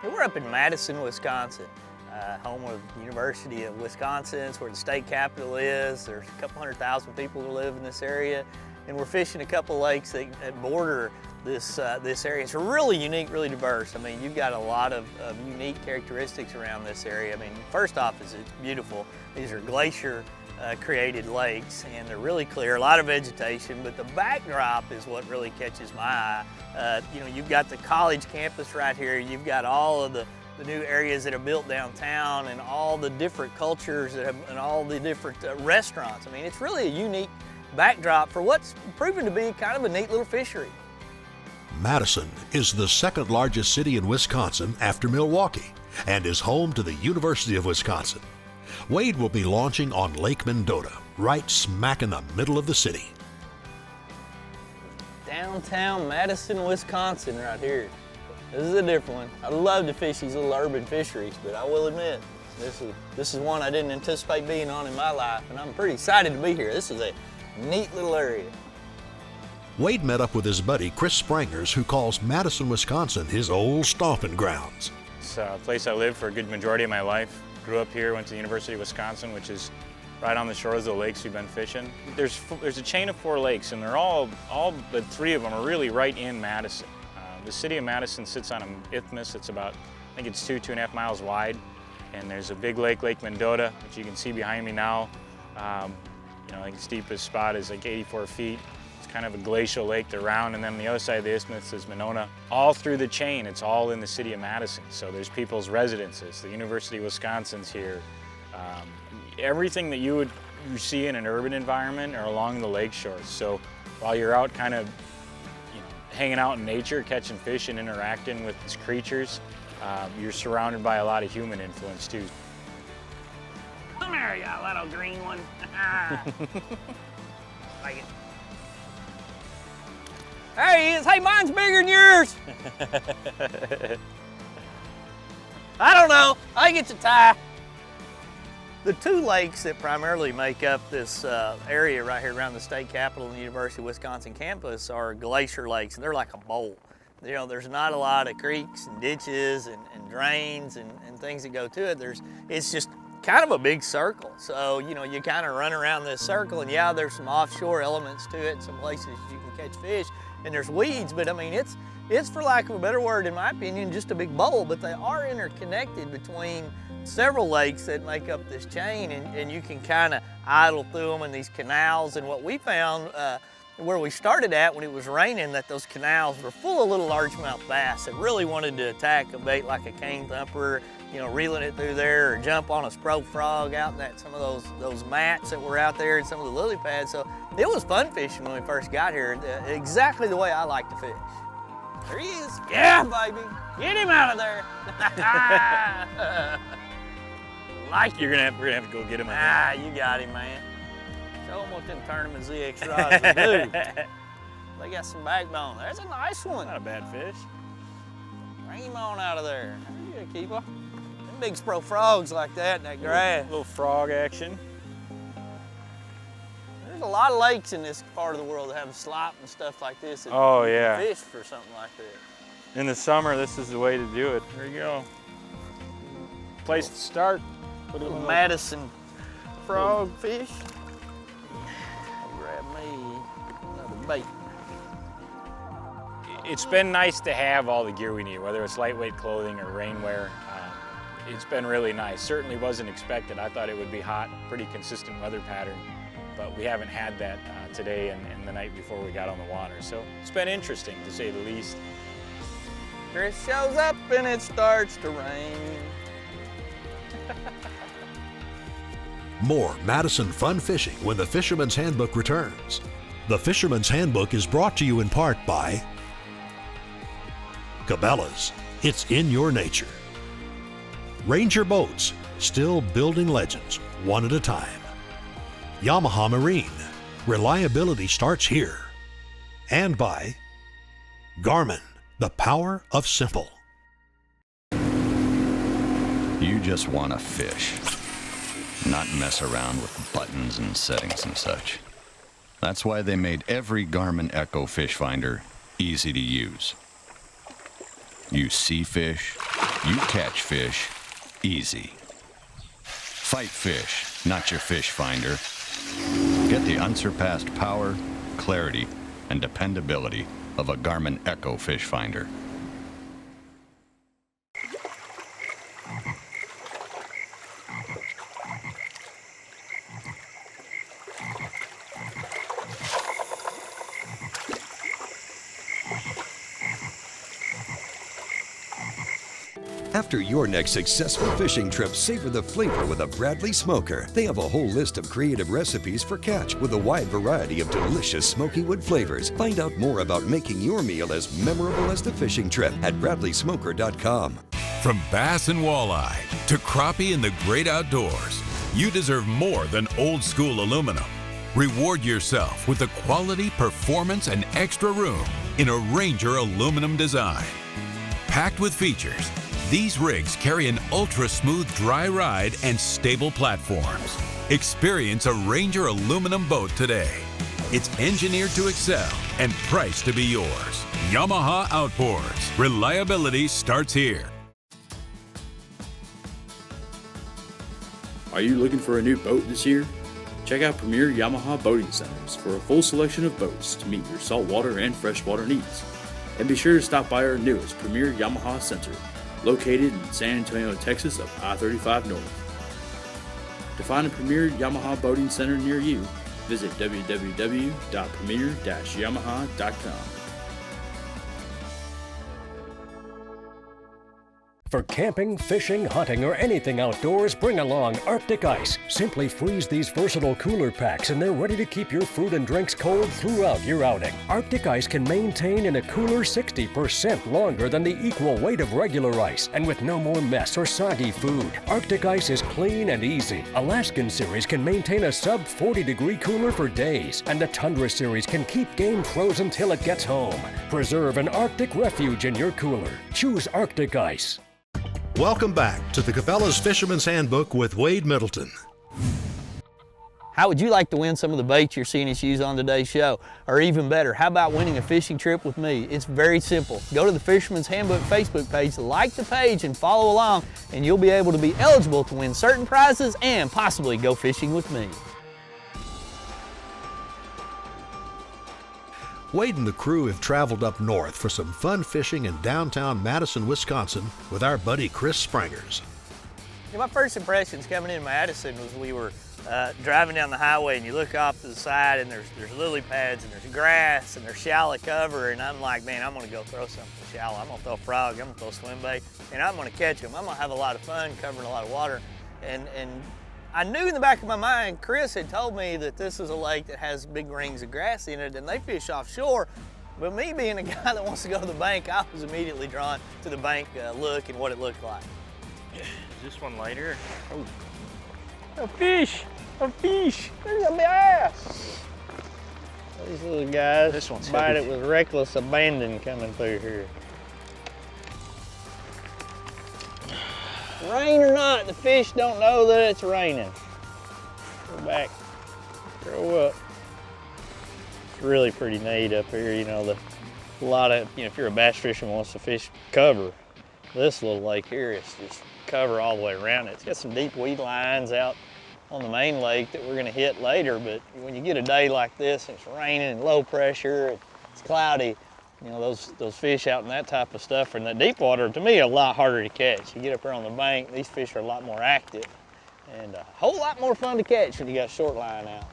We're up in Madison, Wisconsin, home of the University of Wisconsin. It's where the state capital is. There's a couple 100,000 people who live in this area, and we're fishing a couple lakes that border this area. It's really unique, really diverse. I mean, you've got a lot of unique characteristics around this area. I mean, first off, it's beautiful. These are glacier created lakes, and they're really clear, a lot of vegetation, but the backdrop is what really catches my eye. You know, you've got the college campus right here. You've got all of the new areas that are built downtown, and all the different cultures and all the different restaurants. I mean, it's really a unique backdrop for what's proven to be kind of a neat little fishery. Madison is the second largest city in Wisconsin after Milwaukee and is home to the University of Wisconsin. Wade will be launching on Lake Mendota, right smack in the middle of the city. Downtown Madison, Wisconsin right here. This is a different one. I love to fish these little urban fisheries, but I will admit, this is one I didn't anticipate being on in my life, and I'm pretty excited to be here. This is a neat little area. Wade met up with his buddy Chris Sprangers, who calls Madison, Wisconsin his old stomping grounds. It's a place I lived for a good majority of my life. Grew up here, went to the University of Wisconsin, which is right on the shores of the lakes we've been fishing. There's a chain of 4 lakes, and they're all but 3 of them are really right in Madison. The city of Madison sits on an isthmus. It's about, I think it's 2.5 miles wide, and there's a big lake, Lake Mendota, which you can see behind me now. You know, I think its deepest spot is like 84 feet. It's kind of a glacial lake. They're round, and then on the other side of the isthmus is Mendota. All through the chain, it's all in the city of Madison. So there's people's residences. The University of Wisconsin's here. Everything that you see in an urban environment are along the lake shores. So while you're out kind of hanging out in nature, catching fish and interacting with these creatures, you're surrounded by a lot of human influence too. Come here, you little green one. Like it. There he is. Hey, mine's bigger than yours. I don't know. I get to tie. The 2 lakes that primarily make up this area right here around the state capitol and the University of Wisconsin campus are glacier lakes, and they're like a bowl. You know, there's not a lot of creeks and ditches and drains and things that go to it. It's just kind of a big circle. So, you know, you kind of run around this circle, and yeah, there's some offshore elements to it, some places you can catch fish, and there's weeds, but I mean, it's for lack of a better word, in my opinion, just a big bowl, but they are interconnected between several lakes that make up this chain, and you can kind of idle through them in these canals. And what we found where we started at when it was raining, that those canals were full of little largemouth bass that really wanted to attack a bait like a cane thumper, you know, reeling it through there, or jump on a spro frog out in some of those mats that were out there and some of the lily pads. So it was fun fishing when we first got here, exactly the way I like to fish. There he is. Yeah, baby. Get him out of there. We're gonna have to go get him. You got him, man. Show him what them tournament ZX rods will do. They got some backbone. There's a nice one. Not a bad fish. Bring him on out of there. There you go, keeper. Them big spro frogs like that in that grass. Little frog action. There's a lot of lakes in this part of the world that have slop and stuff like this. Oh yeah. Fish for something like that. In the summer, this is the way to do it. There you go. Place to start. Put a little Madison frog fish. Grab me another bait. It's been nice to have all the gear we need, whether it's lightweight clothing or rainwear. It's been really nice. Certainly wasn't expected. I thought it would be hot, pretty consistent weather pattern, but we haven't had that today and the night before we got on the water. So it's been interesting, to say the least. Chris shows up and it starts to rain. More Madison fun fishing when the Fisherman's Handbook returns. The Fisherman's Handbook is brought to you in part by Cabela's, it's in your nature. Ranger Boats, still building legends, one at a time. Yamaha Marine, reliability starts here. And by Garmin, the power of simple. You just want to fish, not mess around with buttons and settings and such. That's why they made every Garmin Echo fish finder easy to use. You see fish, You catch fish easy. Fight fish, not your fish finder. Get the unsurpassed power, clarity, and dependability of a Garmin Echo Fish Finder. After your next successful fishing trip, savor the flavor with a Bradley Smoker. They have a whole list of creative recipes for catch with a wide variety of delicious smoky wood flavors. Find out more about making your meal as memorable as the fishing trip at bradleysmoker.com. From bass and walleye to crappie in the great outdoors, you deserve more than old school aluminum. Reward yourself with the quality, performance, and extra room in a Ranger aluminum design. Packed with features, these rigs carry an ultra-smooth dry ride and stable platforms. Experience a Ranger aluminum boat today. It's engineered to excel and priced to be yours. Yamaha Outboards. Reliability starts here. Are you looking for a new boat this year? Check out Premier Yamaha Boating Centers for a full selection of boats to meet your saltwater and freshwater needs. And be sure to stop by our newest Premier Yamaha Center, located in San Antonio, Texas, up I-35 North. To find a Premier Yamaha Boating Center near you, visit www.premier-yamaha.com. For camping, fishing, hunting, or anything outdoors, bring along Arctic Ice. Simply freeze these versatile cooler packs and they're ready to keep your food and drinks cold throughout your outing. Arctic Ice can maintain in a cooler 60% longer than the equal weight of regular ice, and with no more mess or soggy food. Arctic Ice is clean and easy. Alaskan Series can maintain a sub 40-degree cooler for days, and the Tundra Series can keep game frozen till it gets home. Preserve an Arctic refuge in your cooler. Choose Arctic Ice. Welcome back to the Cabela's Fisherman's Handbook with Wade Middleton. How would you like to win some of the baits you're seeing us use on today's show? Or even better, how about winning a fishing trip with me? It's very simple. Go to the Fisherman's Handbook Facebook page, like the page, and follow along, and you'll be able to be eligible to win certain prizes and possibly go fishing with me. Wade and the crew have traveled up north for some fun fishing in downtown Madison, Wisconsin with our buddy Chris Sprangers. My first impressions coming into Madison was we were driving down the highway and you look off to the side and there's lily pads and there's grass and there's shallow cover, and I'm like, man, I'm gonna go throw something shallow. I'm gonna throw a frog, I'm gonna throw swim bait, and I'm gonna catch them. I'm gonna have a lot of fun covering a lot of water. And I knew in the back of my mind, Chris had told me that this is a lake that has big rings of grass in it and they fish offshore. But me being a guy that wants to go to the bank, I was immediately drawn to the bank look and what it looked like. Is this one lighter? Oh. A fish! A fish! There's a bass! These little guys This one's bite heavy. it with reckless abandon coming through here. Rain or not, the fish don't know that it's raining. Go back, grow up. It's really pretty neat up here, you know, a lot of, if you're a bass fisherman wants to fish cover, this little lake here is just cover all the way around it. It's got some deep weed lines out on the main lake that we're gonna hit later, but when you get a day like this, and it's raining and low pressure, it's cloudy, those fish out in that type of stuff, and that deep water, to me, a lot harder to catch. You get up here on the bank, these fish are a lot more active and a whole lot more fun to catch when you got short line out.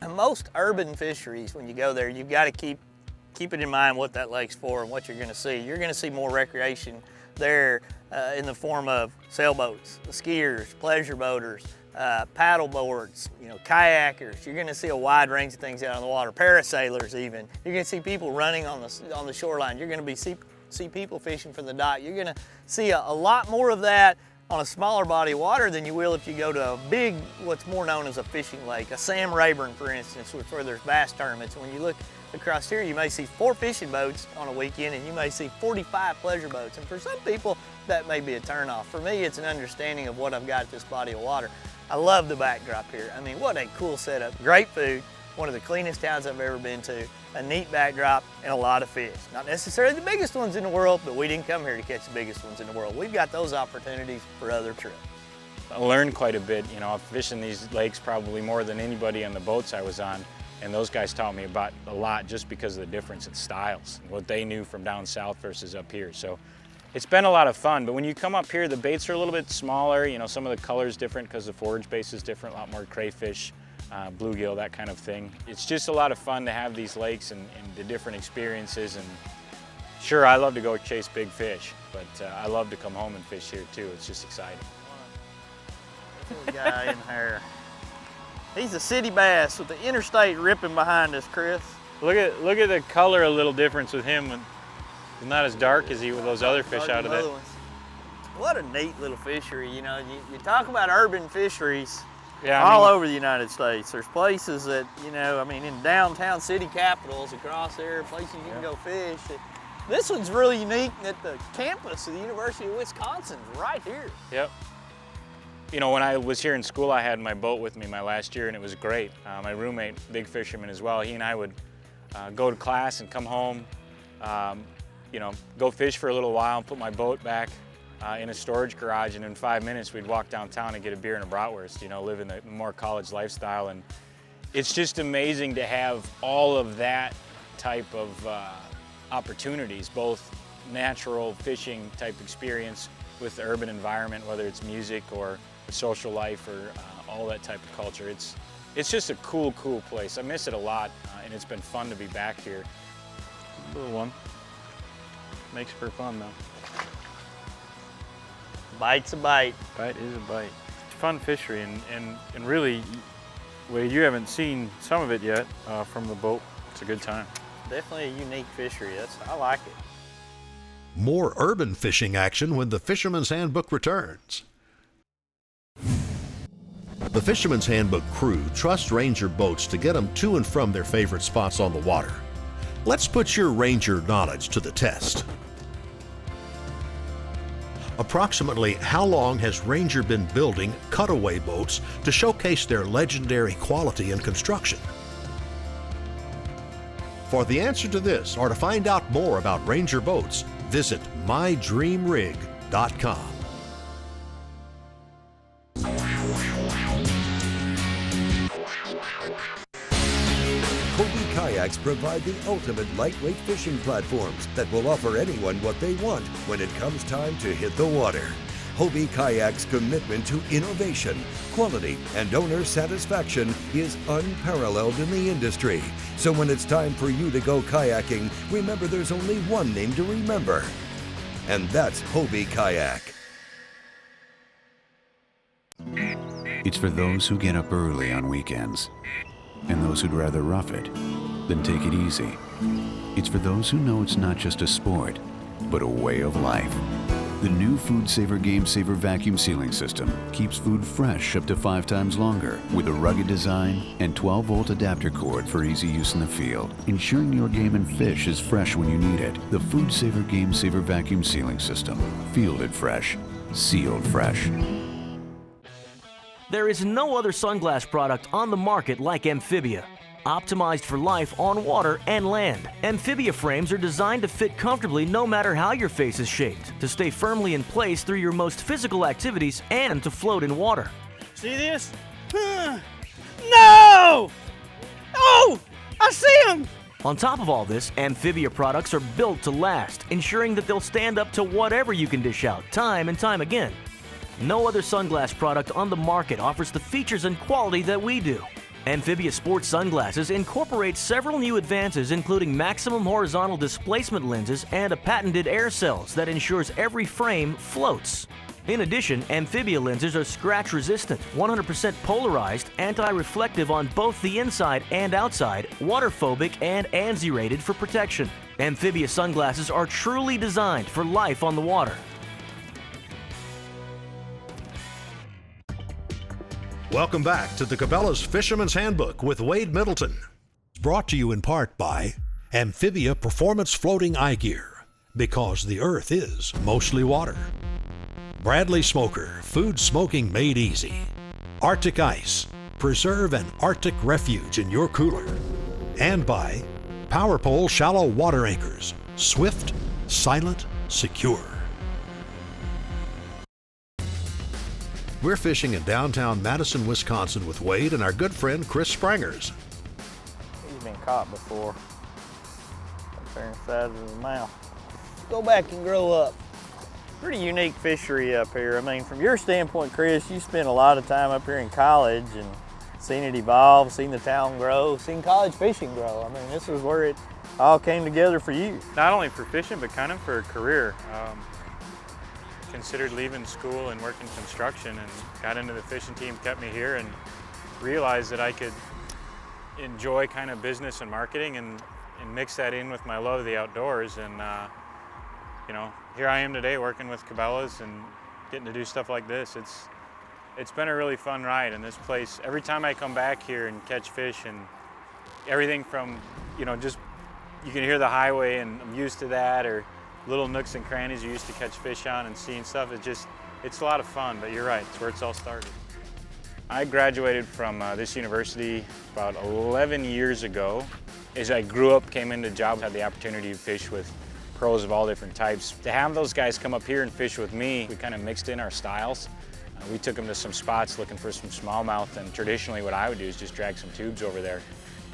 And most urban fisheries, when you go there, you've got to keep it in mind what that lake's for and what you're gonna see. You're gonna see more recreation there in the form of sailboats, skiers, pleasure boaters, paddle boards, kayakers. You're gonna see a wide range of things out on the water, parasailers even. You're gonna see people running on the shoreline. You're gonna see people fishing from the dock. You're gonna see a lot more of that on a smaller body of water than you will if you go to a big, what's more known as a fishing lake, a Sam Rayburn, for instance, where there's bass tournaments. When you look across here, you may see 4 fishing boats on a weekend and you may see 45 pleasure boats. And for some people, that may be a turnoff. For me, it's an understanding of what I've got at this body of water. I love the backdrop here. I mean, what a cool setup. Great food, one of the cleanest towns I've ever been to. a neat backdrop, and a lot of fish. Not necessarily the biggest ones in the world, but we didn't come here to catch the biggest ones in the world. We've got those opportunities for other trips. I learned quite a bit, you know, fishing these lakes probably more than anybody on the boats I was on. And those guys taught me about a lot just because of the difference in styles, what they knew from down south versus up here. So it's been a lot of fun, but when you come up here, the baits are a little bit smaller. You know, some of the colors different because the forage base is different, a lot more crayfish, bluegill, that kind of thing. It's just a lot of fun to have these lakes and the different experiences. And sure, I love to go chase big fish, but I love to come home and fish here too. It's just exciting. Little guy in here. He's a city bass with the interstate ripping behind us, Chris. Look at the color, a little difference with him. He's not as dark as he with those other fish out of it. What a neat little fishery, you know. You talk about urban fisheries Yeah, over the United States. There's places that, you know, I mean, in downtown city capitals across there, places you can go fish. This one's really unique at the campus of the University of Wisconsin, right here. Yep. You know, when I was here in school, I had my boat with me my last year, and it was great. My roommate, big fisherman as well, he and I would go to class and come home, you know, go fish for a little while and put my boat back in a storage garage, and in 5 minutes we'd walk downtown and get a beer and a bratwurst, you know, live in the more college lifestyle. And it's just amazing to have all of that type of opportunities, both natural fishing type experience with the urban environment, whether it's music or the social life or all that type of culture. It's just a cool place. I miss it a lot, and it's been fun to be back here. Little one. Makes for fun though. Bite's a bite. Bite is a bite. It's a fun fishery, and really, Wade, you haven't seen some of it yet from the boat. It's a good time. Definitely a unique fishery. I like it. More urban fishing action when the Fisherman's Handbook returns. The Fisherman's Handbook crew trusts Ranger boats to get them to and from their favorite spots on the water. Let's put your Ranger knowledge to the test. Approximately how long has Ranger been building cutaway boats to showcase their legendary quality and construction? For the answer to this, or to find out more about Ranger boats, visit mydreamrig.com. Hobie kayaks provide the ultimate lightweight fishing platforms that will offer anyone what they want when it comes time to hit the water. Hobie Kayak's commitment to innovation, quality, and owner satisfaction is unparalleled in the industry. So when it's time for you to go kayaking, remember there's only one name to remember, and that's Hobie Kayak. It's for those who get up early on weekends, and those who'd rather rough it than take it easy. It's for those who know it's not just a sport, but a way of life. The new Food Saver Game Saver vacuum sealing system keeps food fresh up to 5 times longer with a rugged design and 12-volt adapter cord for easy use in the field, ensuring your game and fish is fresh when you need it. The Food Saver Game Saver vacuum sealing system. Fielded fresh, sealed fresh. There is no other sunglass product on the market like Amphibia. Optimized for life on water and land, Amphibia frames are designed to fit comfortably no matter how your face is shaped, to stay firmly in place through your most physical activities and to float in water. See this? No! Oh! I see him! On top of all this, Amphibia products are built to last, ensuring that they'll stand up to whatever you can dish out time and time again. No other sunglass product on the market offers the features and quality that we do. Amphibia sports sunglasses incorporate several new advances, including maximum horizontal displacement lenses and a patented air cells that ensures every frame floats. In addition, Amphibia lenses are scratch resistant, 100% polarized, anti-reflective on both the inside and outside, waterphobic, and ANSI rated for protection. Amphibia sunglasses are truly designed for life on the water. Welcome back to the Cabela's Fisherman's Handbook with Wade Middleton. Brought to you in part by Amphibia Performance Floating Eye Gear, because the earth is mostly water. Bradley Smoker, food smoking made easy. Arctic Ice, preserve an Arctic refuge in your cooler. And by Power Pole shallow water anchors. Swift, silent, secure. We're fishing in downtown Madison, Wisconsin with Wade and our good friend Chris Sprangers. He's been caught before. Up there inside of the mouth. Go back and grow up. Pretty unique fishery up here. I mean, from your standpoint, Chris, you spent a lot of time up here in college and seen it evolve, seen the town grow, seen college fishing grow. I mean, this is where it all came together for you. Not only for fishing, but kind of for a career. Considered leaving school and working construction, and got into the fishing team, kept me here, and realized that I could enjoy kind of business and marketing and mix that in with my love of the outdoors. And you know, here I am today working with Cabela's and getting to do stuff like this. It's been a really fun ride, and this place, every time I come back here and catch fish, and everything from, you know, just you can hear the highway and I'm used to that, or little nooks and crannies you used to catch fish on and seeing stuff. It's a lot of fun, but you're right, it's where it's all started. I graduated from this university about 11 years ago. As I grew up, came into jobs, had the opportunity to fish with pros of all different types. To have those guys come up here and fish with me, we kind of mixed in our styles. We took them to some spots looking for some smallmouth, and traditionally what I would do is just drag some tubes over there.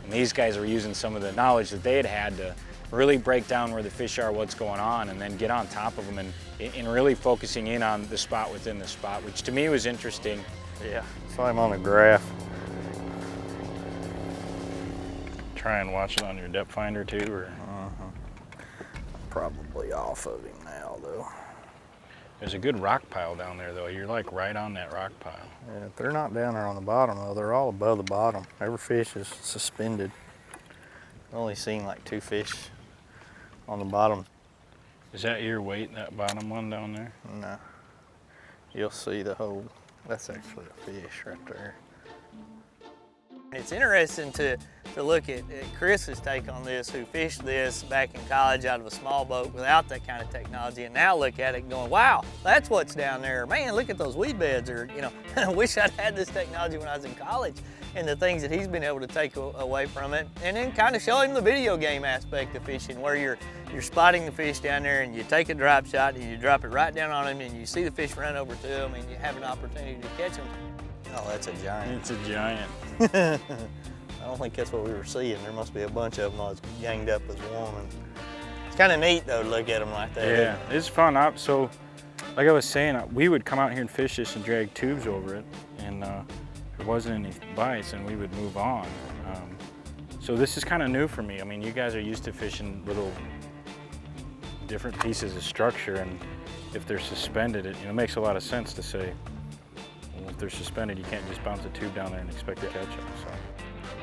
And these guys were using some of the knowledge that they had to really break down where the fish are, what's going on, and then get on top of them and really focusing in on the spot within the spot, which to me was interesting. Yeah, saw him on the graph. Try and watch it on your depth finder too, or? Probably off of him now though. There's a good rock pile down there though. You're like right on that rock pile. Yeah, they're not down there on the bottom though. They're all above the bottom. Every fish is suspended. I've only seen like 2 fish on the bottom. Is that your weight, that bottom one down there? No. You'll see the whole, that's actually a fish right there. It's interesting to look at Chris's take on this, who fished this back in college out of a small boat without that kind of technology, and now look at it going, wow, that's what's down there. Man, look at those weed beds, or, you know, I wish I'd had this technology when I was in college, and the things that he's been able to take away from it, and then kind of show him the video game aspect of fishing, where you're spotting the fish down there and you take a drop shot and you drop it right down on him and you see the fish run over to him and you have an opportunity to catch him. Oh, that's a giant. It's a giant. I don't think that's what we were seeing. There must be a bunch of them all ganged up as one. And it's kind of neat though to look at them like that. Yeah, it's fun. So, like I was saying, we would come out here and fish this and drag tubes over it, and there wasn't any bites, and we would move on. So this is kind of new for me. I mean, you guys are used to fishing little different pieces of structure, and if they're suspended, it makes a lot of sense to say, well, if they're suspended, you can't just bounce a tube down there and expect to catch them. So.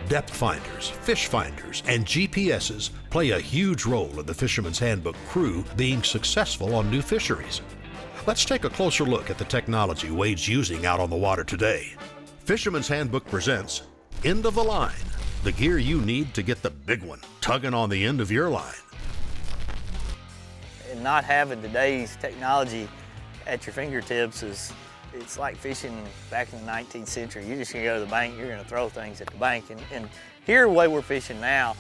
Depth finders, fish finders, and GPSs play a huge role in the Fisherman's Handbook crew being successful on new fisheries. Let's take a closer look at the technology Wade's using out on the water today. Fisherman's Handbook presents End of the Line, the gear you need to get the big one tugging on the end of your line. And not having today's technology at your fingertips it's like fishing back in the 19th century. You're just gonna go to the bank, you're gonna throw things at the bank. And here, the way we're fishing now,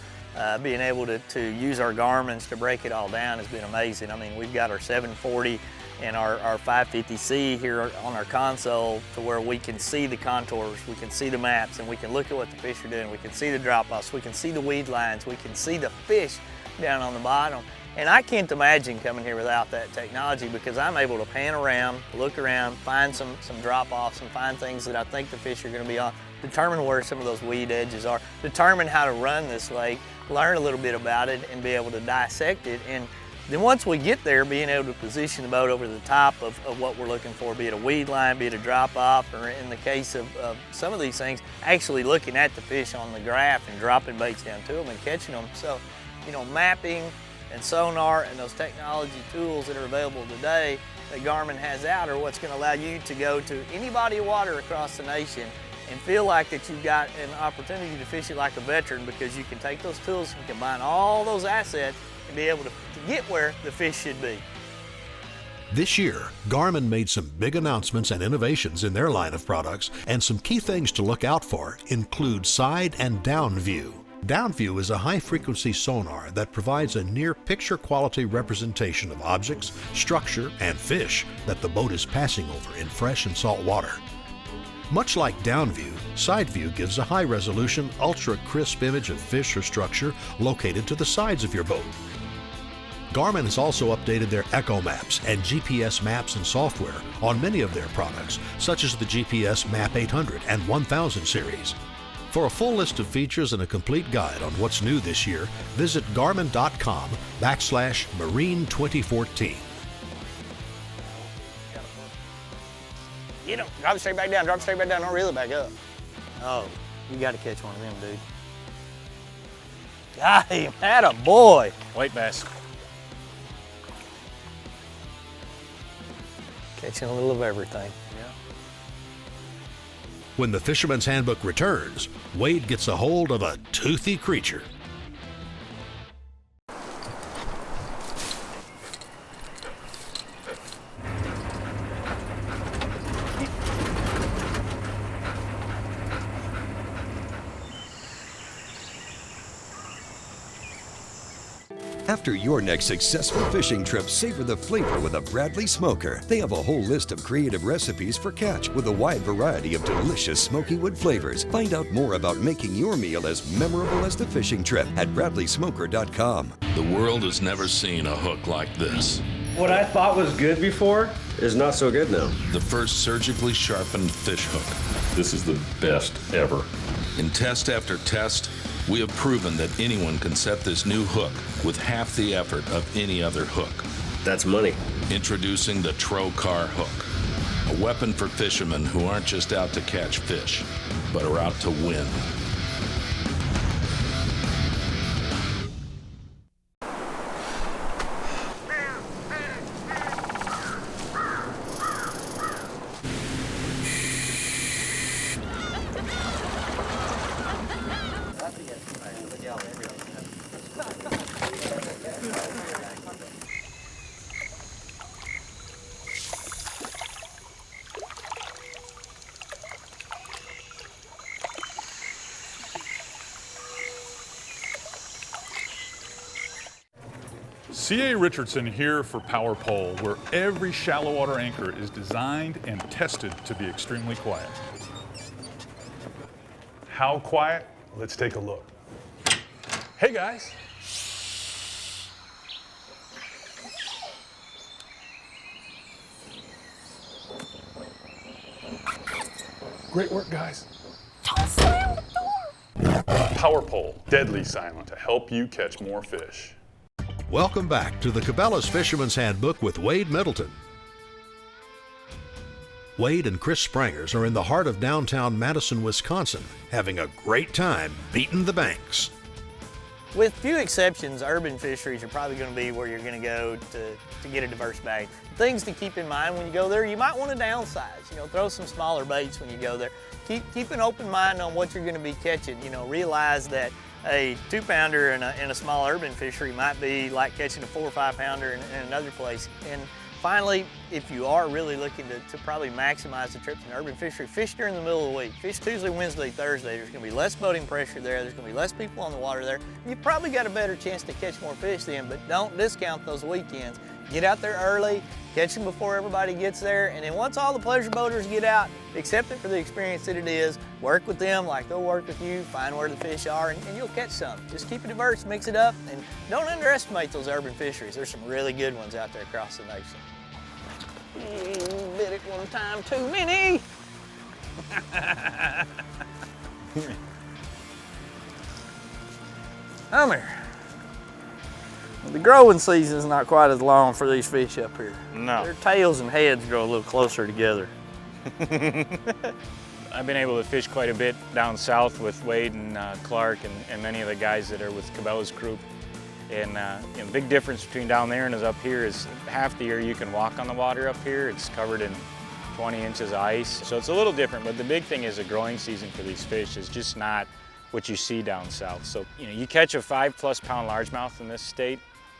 being able to use our Garmins to break it all down has been amazing. I mean, we've got our 740 and our 550C here on our console, to where we can see the contours, we can see the maps, and we can look at what the fish are doing. We can see the drop-offs, we can see the weed lines, we can see the fish down on the bottom. And I can't imagine coming here without that technology, because I'm able to pan around, look around, find some drop-offs and find things that I think the fish are gonna be on, determine where some of those weed edges are, determine how to run this lake, learn a little bit about it, and be able to dissect it. And then once we get there, being able to position the boat over the top of what we're looking for, be it a weed line, be it a drop-off, or in the case of some of these things, actually looking at the fish on the graph and dropping baits down to them and catching them. So, you know, mapping and sonar and those technology tools that are available today that Garmin has out are what's going to allow you to go to any body of water across the nation and feel like that you've got an opportunity to fish it like a veteran, because you can take those tools and combine all those assets and be able to get where the fish should be. This year, Garmin made some big announcements and innovations in their line of products, and some key things to look out for include side and down view, Downview is a high-frequency sonar that provides a near-picture quality representation of objects, structure, and fish that the boat is passing over in fresh and salt water. Much like downview, side view gives a high-resolution, ultra-crisp image of fish or structure located to the sides of your boat. Garmin has also updated their Echo Maps and GPS maps and software on many of their products, such as the GPS Map 800 and 1000 series. For a full list of features and a complete guide on what's new this year, visit garmin.com/marine2014. Get him. Drop it straight back down. Drop it straight back down. Don't reel it back up. Oh, you got to catch one of them, dude. Got him. Atta boy. White bass. Catching a little of everything. When the Fisherman's Handbook returns, Wade gets a hold of a toothy creature. After your next successful fishing trip, savor the flavor with a Bradley Smoker. They have a whole list of creative recipes for catch with a wide variety of delicious smoky wood flavors. Find out more about making your meal as memorable as the fishing trip at bradleysmoker.com. The world has never seen a hook like this. What I thought was good before is not so good now. The first surgically sharpened fish hook. This is the best ever. In test after test, we have proven that anyone can set this new hook with half the effort of any other hook. That's money. Introducing the Trocar hook, a weapon for fishermen who aren't just out to catch fish, but are out to win. C.A. Richardson here for Power Pole, where every shallow water anchor is designed and tested to be extremely quiet. How quiet? Let's take a look. Hey guys. Great work, guys. Don't slam the door. Power Pole, deadly silent to help you catch more fish. Welcome back to the Cabela's Fisherman's Handbook with Wade Middleton. Wade and Chris Sprangers are in the heart of downtown Madison, Wisconsin, having a great time beating the banks. With few exceptions, urban fisheries are probably going to be where you're going to go to get a diverse bag. Things to keep in mind when you go there, you might want to downsize. Throw some smaller baits when you go there. Keep an open mind on what you're going to be catching. Realize that a 2-pounder in a small urban fishery might be like catching a 4 or 5-pounder in another place. And finally, if you are really looking to probably maximize the trips in urban fishery, fish during the middle of the week. Fish Tuesday, Wednesday, Thursday. There's going to be less boating pressure there. There's going to be less people on the water there. You've probably got a better chance to catch more fish then, but don't discount those weekends. Get out there early, catch them before everybody gets there, and then once all the pleasure boaters get out, accept it for the experience that it is, work with them like they'll work with you, find where the fish are, and you'll catch some. Just keep it diverse, mix it up, and don't underestimate those urban fisheries. There's some really good ones out there across the nation. Bit it one time too many. Come here. The growing season is not quite as long for these fish up here. No. Their tails and heads grow a little closer together. I've been able to fish quite a bit down south with Wade and Clark and many of the guys that are with Cabela's group. And the big difference between down there and up here is half the year you can walk on the water up here. It's covered in 20 inches of ice. So it's a little different, but the big thing is the growing season for these fish is just not what you see down south. So you catch a 5+ pound largemouth in this state,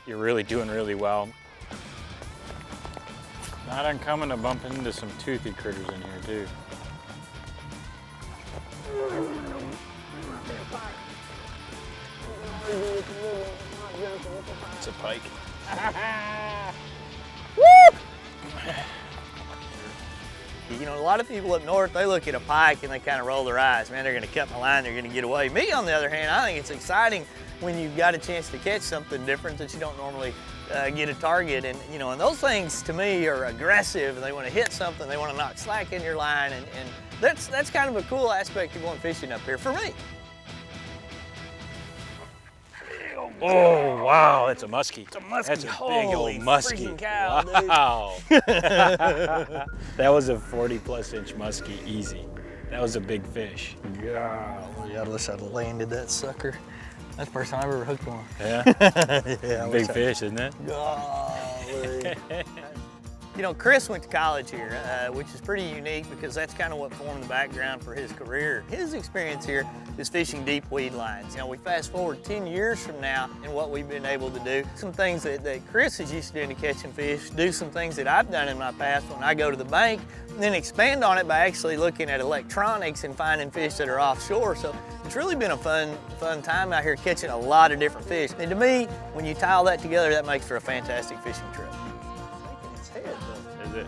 you're really doing really well. Not uncommon to bump into some toothy critters in here too. It's a pike. Woo! You know, a lot of people up north, they look at a pike and they kind of roll their eyes. Man, they're going to cut my line, they're going to get away. Me, on the other hand, I think it's exciting when you've got a chance to catch something different that you don't normally get a target. And, you know, and those things to me are aggressive, and they want to hit something, they want to knock slack in your line, and that's kind of a cool aspect of going fishing up here for me. Oh, wow, that's a muskie. It's a muskie. That's a big Holy old muskie. freaking cow, Wow. That was a 40+ inch muskie, easy. That was a big fish. Golly, I wish I'd landed that sucker. That's the first time I've ever hooked one. Yeah? Yeah, Big fish, isn't it? Golly. You know, Chris went to college here, which is pretty unique because that's kind of what formed the background for his career. His experience here is fishing deep weed lines. You know, we fast forward 10 years from now and what we've been able to do. Some things that Chris is used to doing to catching fish, do some things that I've done in my past when I go to the bank, and then expand on it by actually looking at electronics and finding fish that are offshore. So it's really been a fun time out here catching a lot of different fish. And to me, when you tie all that together, that makes for a fantastic fishing trip. Is it?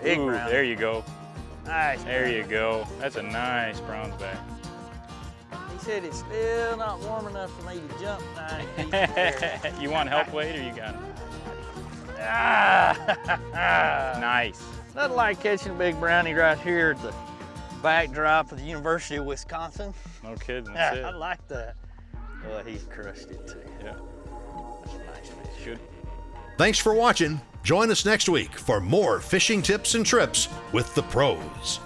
Big Ooh, brown. there you go. Nice. There you go. That's a nice bronze back. He said it's still not warm enough for me to jump 9 feet there. You want help, Wade, or you got it? Nice. Nothing like catching a big brownie right here at the backdrop of the University of Wisconsin. No kidding, that's it. I like that. Well, he crushed it too. Yeah. That's a nice fish. Should. Thanks for watching. Join us next week for more fishing tips and trips with the pros.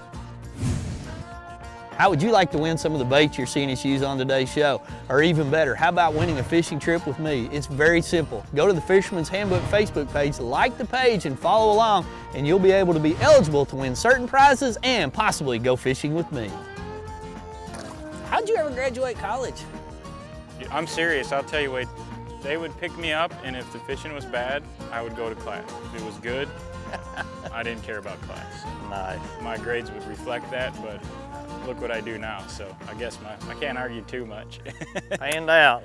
How would you like to win some of the baits you're seeing us use on today's show? Or even better, how about winning a fishing trip with me? It's very simple. Go to the Fisherman's Handbook Facebook page, like the page, and follow along, and you'll be able to be eligible to win certain prizes and possibly go fishing with me. How'd you ever graduate college? I'm serious, I'll tell you, Wade. They would pick me up, and if the fishing was bad, I would go to class. If it was good, I didn't care about class. Nice. My grades would reflect that, but look what I do now, so I guess I can't argue too much. Hand out.